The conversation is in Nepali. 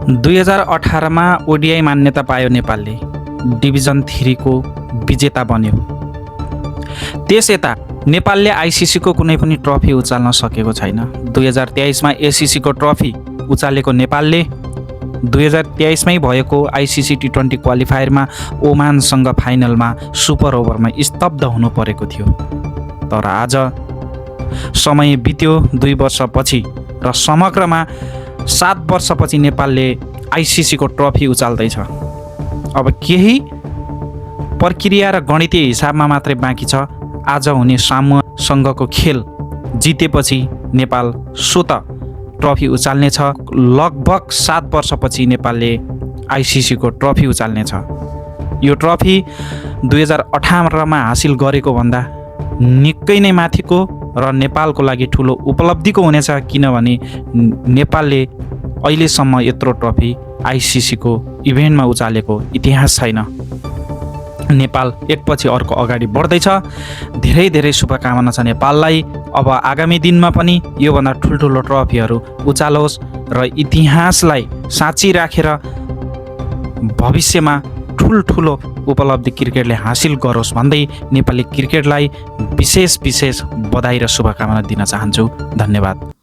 2018 मा ओडिआई मान्यता पायो नेपालले, डिभिजन 3 को विजेता बन्यो। त्यस यता नेपालले आइसिसीको कुनै पनि ट्रफी उचाल्न सकेको छैन। 2023 मा एसिसी को ट्रफी उचालेको नेपालले 2023 मै भएको आइसिसी टी20 क्वालिफायरमा ओमानसँग फाइनलमा सुपर ओभरमा स्तब्ध हुनु परेको थियो। तर आज समय बित्यो 2 वर्षपछि र समग्रमा 7 वर्षपछि नेपालले आइसिसी को ट्रफी उचाल्दैछ। अब केही प्रक्रिया र गणितीय हिसाबमा मात्रै बाँकी छ। आज हुने सामुसँगको खेल जितेपछि नेपाल स्वत ट्रफी उचाल्नेछ। लगभग 7 वर्षपछि नेपालले आइसिसी को ट्रफी उचाल्नेछ। यो ट्रफी 2018 मा हासिल गरेको भन्दा निकै नै माथिको र नेपालको लागि ठुलो उपलब्धिको हुनेछ, किनभने नेपालले अहिलेसम्म यत्रो ट्रफी आइसिसी को इभेन्टमा उचालेको इतिहास छैन। नेपाल एकपछि अर्को अगाडि बढ्दैछ। धेरै धेरै शुभकामना छ नेपाललाई। अब आगामी दिनमा पनि योभन्दा ठुल्ठुलो ट्रफीहरू उचालोस् र इतिहासलाई साँची राखेर भविष्यमा ठुल्ठुलो उपलब्धि क्रिकेटले हासिल गरोस् भन्दै नेपाली क्रिकेटलाई विशेष बधाई र शुभकामना दिन चाहन्छु। धन्यवाद।